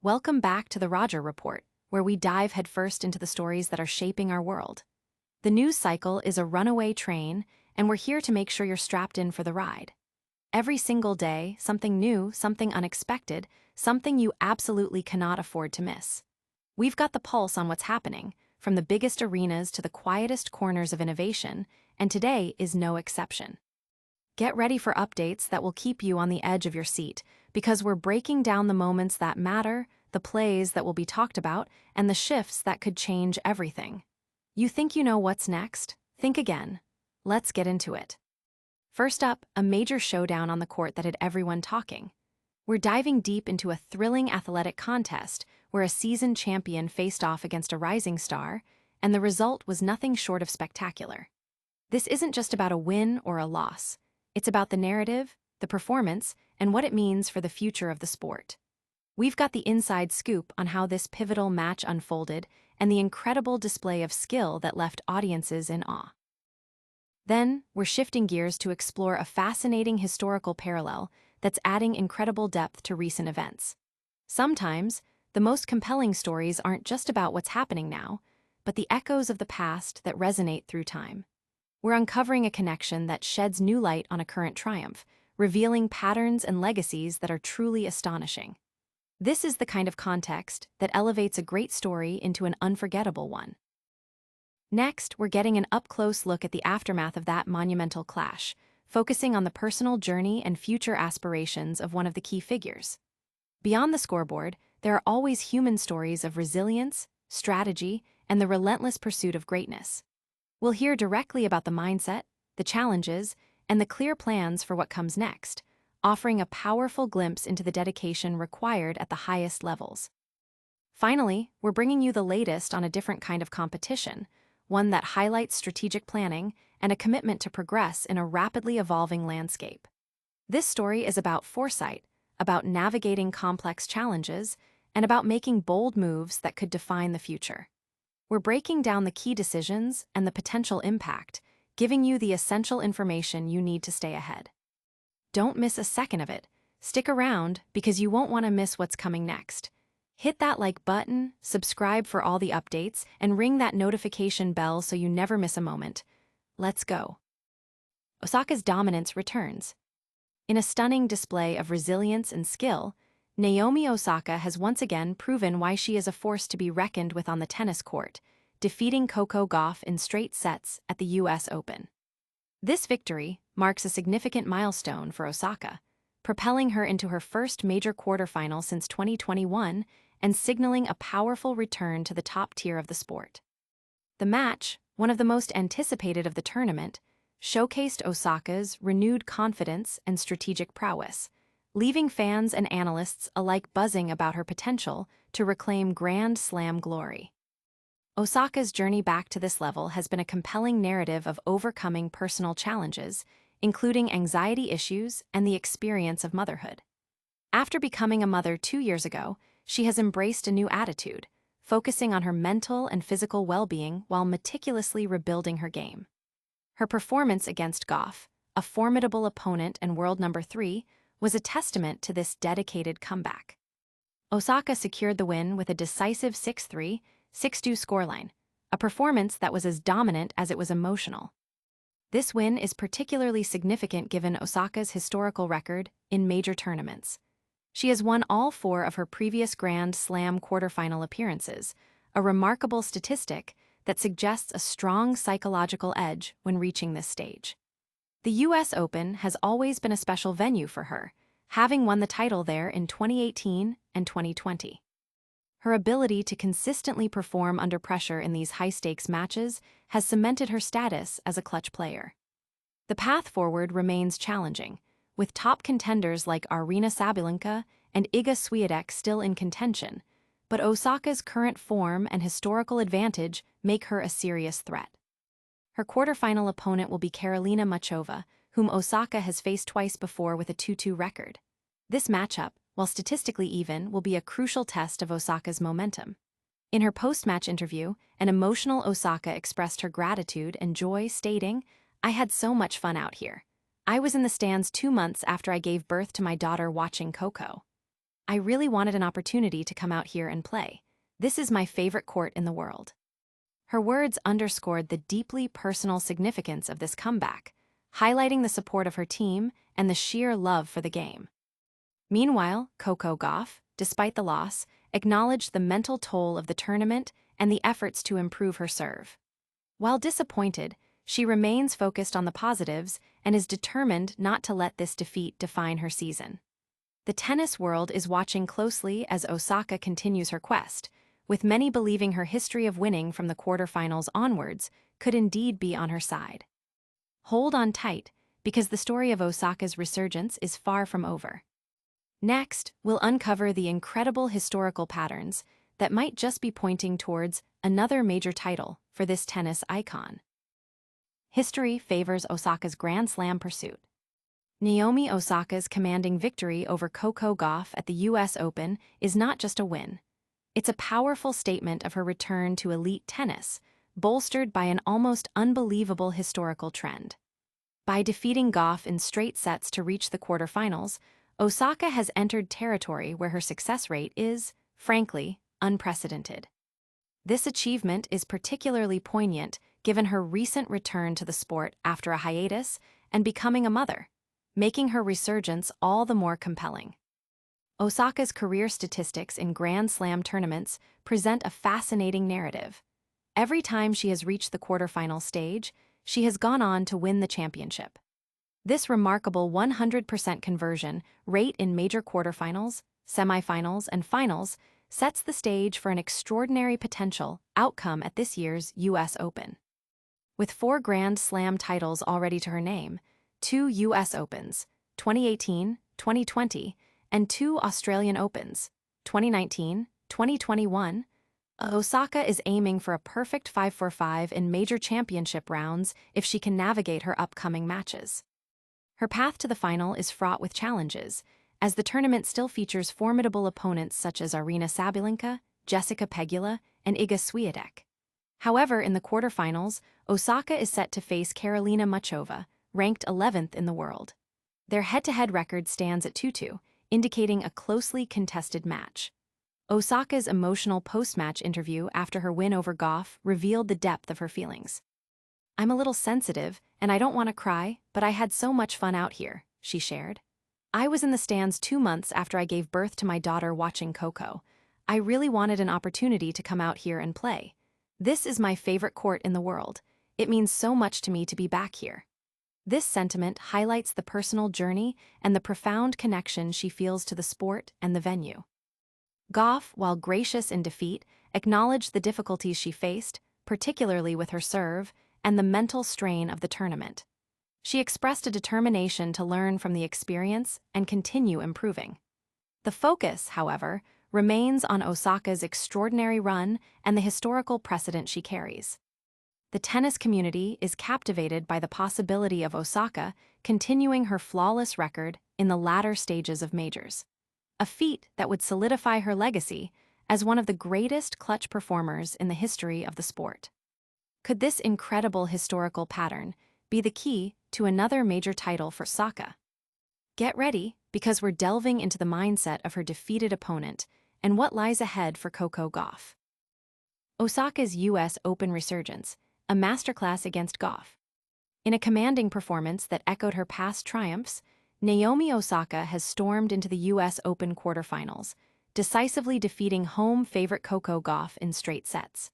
Welcome back to the Roger Report, where we dive headfirst into the stories that are shaping our world. The news cycle is a runaway train, and we're here to make sure you're strapped in for the ride. Every single day, something new, something unexpected, something you absolutely cannot afford to miss. We've got the pulse on what's happening, from the biggest arenas to the quietest corners of innovation, and today is no exception. Get ready for updates that will keep you on the edge of your seat, because we're breaking down the moments that matter, the plays that will be talked about, and the shifts that could change everything. You think you know what's next? Think again. Let's get into it. First up, a major showdown on the court that had everyone talking. We're diving deep into a thrilling athletic contest where a seasoned champion faced off against a rising star, and the result was nothing short of spectacular. This isn't just about a win or a loss. It's about the narrative, the performance, and what it means for the future of the sport. We've got the inside scoop on how this pivotal match unfolded and the incredible display of skill that left audiences in awe. Then, we're shifting gears to explore a fascinating historical parallel that's adding incredible depth to recent events. Sometimes, the most compelling stories aren't just about what's happening now, but the echoes of the past that resonate through time. We're uncovering a connection that sheds new light on a current triumph, revealing patterns and legacies that are truly astonishing. This is the kind of context that elevates a great story into an unforgettable one. Next, we're getting an up-close look at the aftermath of that monumental clash, focusing on the personal journey and future aspirations of one of the key figures. Beyond the scoreboard, there are always human stories of resilience, strategy, and the relentless pursuit of greatness. We'll hear directly about the mindset, the challenges, and the clear plans for what comes next, offering a powerful glimpse into the dedication required at the highest levels. Finally, we're bringing you the latest on a different kind of competition, one that highlights strategic planning and a commitment to progress in a rapidly evolving landscape. This story is about foresight, about navigating complex challenges, and about making bold moves that could define the future. We're breaking down the key decisions and the potential impact, giving you the essential information you need to stay ahead. Don't miss a second of it. Stick around because you won't want to miss what's coming next. Hit that like button, subscribe for all the updates, and ring that notification bell so you never miss a moment. Let's go. Osaka's dominance returns. In a stunning display of resilience and skill, Naomi Osaka has once again proven why she is a force to be reckoned with on the tennis court, defeating Coco Gauff in straight sets at the US Open. This victory marks a significant milestone for Osaka, propelling her into her first major quarterfinal since 2021 and signaling a powerful return to the top tier of the sport. The match, one of the most anticipated of the tournament, showcased Osaka's renewed confidence and strategic prowess, leaving fans and analysts alike buzzing about her potential to reclaim Grand Slam glory. Osaka's journey back to this level has been a compelling narrative of overcoming personal challenges, including anxiety issues and the experience of motherhood. After becoming a mother 2 years ago, she has embraced a new attitude, focusing on her mental and physical well-being while meticulously rebuilding her game. Her performance against Gauff, a formidable opponent and world number 3, was a testament to this dedicated comeback. Osaka secured the win with a decisive 6-3, 6-2 scoreline, a performance that was as dominant as it was emotional. This win is particularly significant given Osaka's historical record in major tournaments. She has won all 4 of her previous Grand Slam quarterfinal appearances, a remarkable statistic that suggests a strong psychological edge when reaching this stage. The US Open has always been a special venue for her, having won the title there in 2018 and 2020. Her ability to consistently perform under pressure in these high-stakes matches has cemented her status as a clutch player. The path forward remains challenging, with top contenders like Aryna Sabalenka and Iga Swiatek still in contention, but Osaka's current form and historical advantage make her a serious threat. Her quarterfinal opponent will be Karolina Muchova, whom Osaka has faced twice before with a 2-2 record. This matchup, while statistically even, will be a crucial test of Osaka's momentum. In her post-match interview, an emotional Osaka expressed her gratitude and joy, stating, "I had so much fun out here. I was in the stands 2 months after I gave birth to my daughter watching Coco." I really wanted an opportunity to come out here and play. This is my favorite court in the world. Her words underscored the deeply personal significance of this comeback, highlighting the support of her team and the sheer love for the game. Meanwhile, Coco Gauff, despite the loss, acknowledged the mental toll of the tournament and the efforts to improve her serve. While disappointed, she remains focused on the positives and is determined not to let this defeat define her season. The tennis world is watching closely as Osaka continues her quest, with many believing her history of winning from the quarterfinals onwards could indeed be on her side. Hold on tight, because the story of Osaka's resurgence is far from over. Next, we'll uncover the incredible historical patterns that might just be pointing towards another major title for this tennis icon. History favors Osaka's Grand Slam pursuit. Naomi Osaka's commanding victory over Coco Gauff at the US Open is not just a win. It's a powerful statement of her return to elite tennis, bolstered by an almost unbelievable historical trend. By defeating Gauff in straight sets to reach the quarterfinals, Osaka has entered territory where her success rate is, frankly, unprecedented. This achievement is particularly poignant given her recent return to the sport after a hiatus and becoming a mother, making her resurgence all the more compelling. Osaka's career statistics in Grand Slam tournaments present a fascinating narrative. Every time she has reached the quarterfinal stage, she has gone on to win the championship. This remarkable 100% conversion rate in major quarterfinals, semifinals, and finals sets the stage for an extraordinary potential outcome at this year's US Open. With 4 Grand Slam titles already to her name, 2 US Opens, 2018, 2020, and 2 Australian Opens, 2019, 2021, Osaka is aiming for a perfect 5-4-5 in major championship rounds if she can navigate her upcoming matches. Her path to the final is fraught with challenges, as the tournament still features formidable opponents such as Aryna Sabalenka, Jessica Pegula, and Iga Swiatek. However, in the quarterfinals, Osaka is set to face Karolina Muchova, ranked 11th in the world. Their head-to-head record stands at 2-2, indicating a closely contested match. Osaka's emotional post-match interview after her win over Gauff revealed the depth of her feelings. "I'm a little sensitive, and I don't want to cry, but I had so much fun out here," she shared. "I was in the stands 2 months after I gave birth to my daughter watching Coco. I really wanted an opportunity to come out here and play. This is my favorite court in the world. It means so much to me to be back here." This sentiment highlights the personal journey and the profound connection she feels to the sport and the venue. Gauff, while gracious in defeat, acknowledged the difficulties she faced, particularly with her serve, and the mental strain of the tournament. She expressed a determination to learn from the experience and continue improving. The focus, however, remains on Osaka's extraordinary run and the historical precedent she carries. The tennis community is captivated by the possibility of Osaka continuing her flawless record in the latter stages of majors, a feat that would solidify her legacy as one of the greatest clutch performers in the history of the sport. Could this incredible historical pattern be the key to another major title for Osaka? Get ready, because we're delving into the mindset of her defeated opponent and what lies ahead for Coco Gauff. Osaka's US Open resurgence, a masterclass against Gauff. In a commanding performance that echoed her past triumphs, Naomi Osaka has stormed into the US Open quarterfinals, decisively defeating home favorite Coco Gauff in straight sets.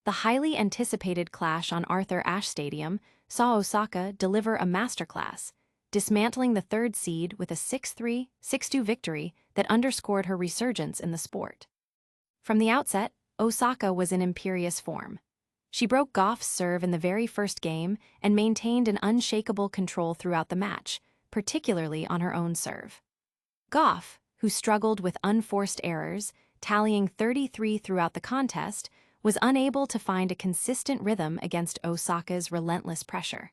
The highly anticipated clash on Arthur Ashe Stadium saw Osaka deliver a masterclass, dismantling the third seed with a 6-3, 6-2 victory that underscored her resurgence in the sport. From the outset, Osaka was in imperious form. She broke Gauff's serve in the very first game and maintained an unshakable control throughout the match, particularly on her own serve. Gauff, who struggled with unforced errors, tallying 33 throughout the contest, was unable to find a consistent rhythm against Osaka's relentless pressure.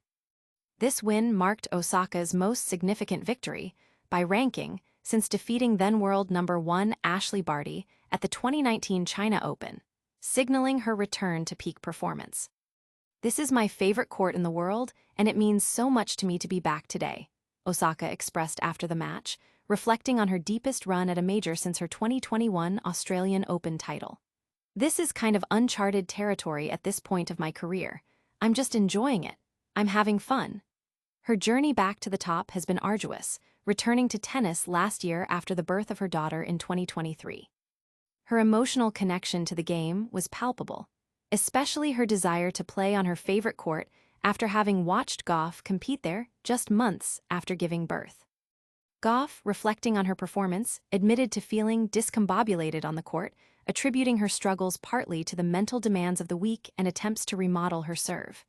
This win marked Osaka's most significant victory by ranking since defeating then-world number 1 Ashley Barty at the 2019 China Open, signaling her return to peak performance. "This is my favorite court in the world, and it means so much to me to be back today," Osaka expressed after the match, reflecting on her deepest run at a major since her 2021 Australian Open title. "This is kind of uncharted territory at this point of my career. I'm just enjoying it. I'm having fun." Her journey back to the top has been arduous, returning to tennis last year after the birth of her daughter in 2023. Her emotional connection to the game was palpable, especially her desire to play on her favorite court after having watched Gauff compete there just months after giving birth. Gauff, reflecting on her performance, admitted to feeling discombobulated on the court, attributing her struggles partly to the mental demands of the week and attempts to remodel her serve.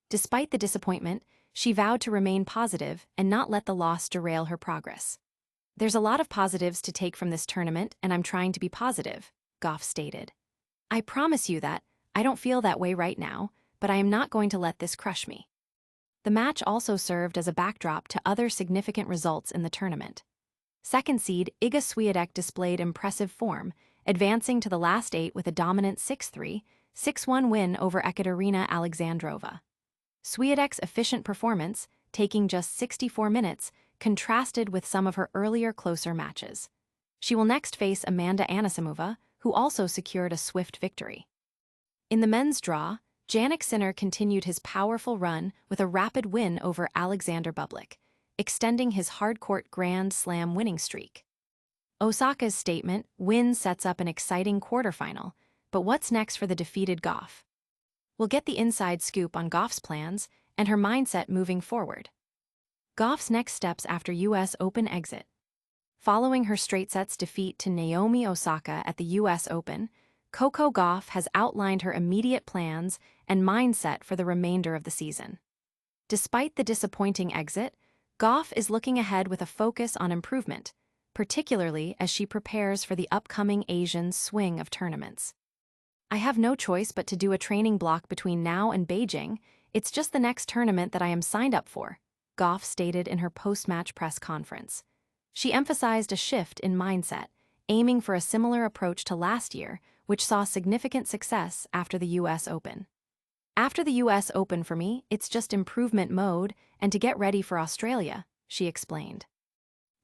Despite the disappointment, she vowed to remain positive and not let the loss derail her progress. "There's a lot of positives to take from this tournament, and I'm trying to be positive," Gauff stated. "I promise you that I don't feel that way right now, but I am not going to let this crush me." The match also served as a backdrop to other significant results in the tournament. Second seed Iga Swiatek displayed impressive form, advancing to the last 8 with a dominant 6-3, 6-1 win over Ekaterina Alexandrova. Swiatek's efficient performance, taking just 64 minutes, contrasted with some of her earlier closer matches. She will next face Amanda Anisimova, who also secured a swift victory. In the men's draw, Jannik Sinner continued his powerful run with a rapid win over Alexander Bublik, extending his hardcourt Grand Slam winning streak. Osaka's statement win sets up an exciting quarterfinal, but what's next for the defeated Gauff? We'll get the inside scoop on Gauff's plans and her mindset moving forward. Gauff's next steps after U.S. Open exit. Following her straight sets defeat to Naomi Osaka at the U.S. Open, Coco Gauff has outlined her immediate plans and mindset for the remainder of the season. Despite the disappointing exit, Gauff is looking ahead with a focus on improvement, particularly as she prepares for the upcoming Asian swing of tournaments. "I have no choice but to do a training block between now and Beijing. It's just the next tournament that I am signed up for," Gauff stated in her post-match press conference. She emphasized a shift in mindset, aiming for a similar approach to last year, which saw significant success after the U.S. Open. "After the U.S. Open for me, it's just improvement mode and to get ready for Australia," she explained.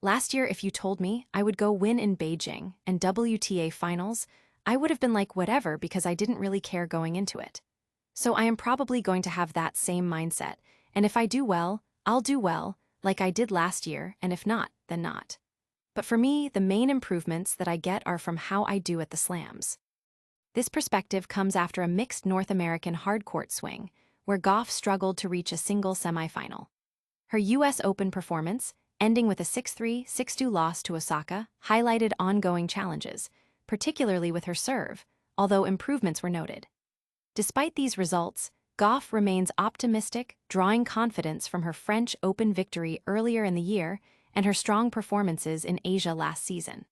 "Last year, if you told me I would go win in Beijing and WTA finals, I would have been like whatever because I didn't really care going into it. So I am probably going to have that same mindset, and if I do well, I'll do well, like I did last year, and if not, then not. But for me, the main improvements that I get are from how I do at the slams." This perspective comes after a mixed North American hardcourt swing, where Gauff struggled to reach a single semifinal. Her U.S. Open performance, ending with a 6-3, 6-2 loss to Osaka, highlighted ongoing challenges, particularly with her serve, although improvements were noted. Despite these results, Gauff remains optimistic, drawing confidence from her French Open victory earlier in the year and her strong performances in Asia last season.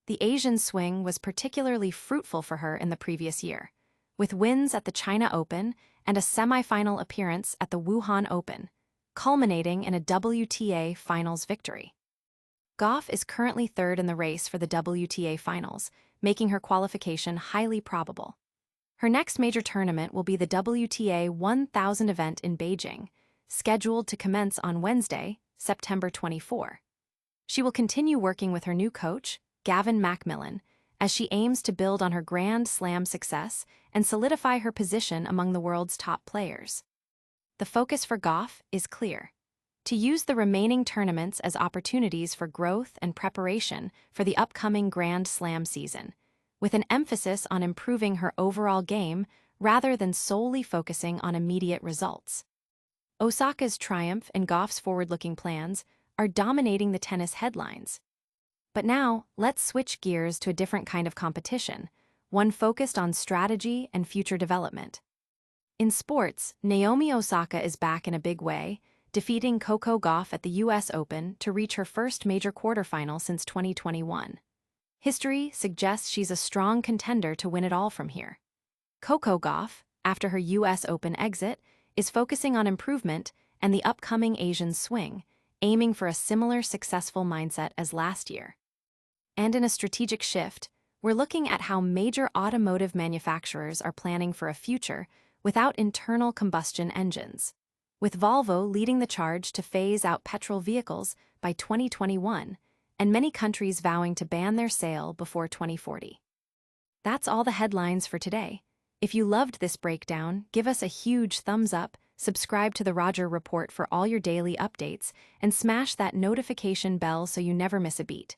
The Asian swing was particularly fruitful for her in the previous year, with wins at the China Open and a semifinal appearance at the Wuhan Open, culminating in a WTA Finals victory. Gauff is currently third in the race for the WTA Finals, making her qualification highly probable. Her next major tournament will be the WTA 1000 event in Beijing, scheduled to commence on Wednesday, September 24. She will continue working with her new coach, Gavin Macmillan, as she aims to build on her Grand Slam success and solidify her position among the world's top players. The focus for Gauff is clear: to use the remaining tournaments as opportunities for growth and preparation for the upcoming Grand Slam season, with an emphasis on improving her overall game rather than solely focusing on immediate results. Osaka's triumph and Gauff's forward-looking plans are dominating the tennis headlines. But now, let's switch gears to a different kind of competition, one focused on strategy and future development. In sports, Naomi Osaka is back in a big way, defeating Coco Gauff at the U.S. Open to reach her first major quarterfinal since 2021. History suggests she's a strong contender to win it all from here. Coco Gauff, after her U.S. Open exit, is focusing on improvement and the upcoming Asian swing, aiming for a similar successful mindset as last year. And in a strategic shift, we're looking at how major automotive manufacturers are planning for a future without internal combustion engines, with Volvo leading the charge to phase out petrol vehicles by 2021 and many countries vowing to ban their sale before 2040. That's all the headlines for today. If you loved this breakdown, give us a huge thumbs up, subscribe to the Roger Report for all your daily updates, and smash that notification bell so you never miss a beat.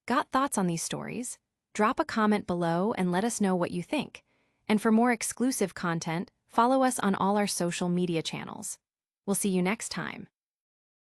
Got thoughts on these stories? Drop a comment below and let us know what you think. And for more exclusive content, follow us on all our social media channels. We'll see you next time.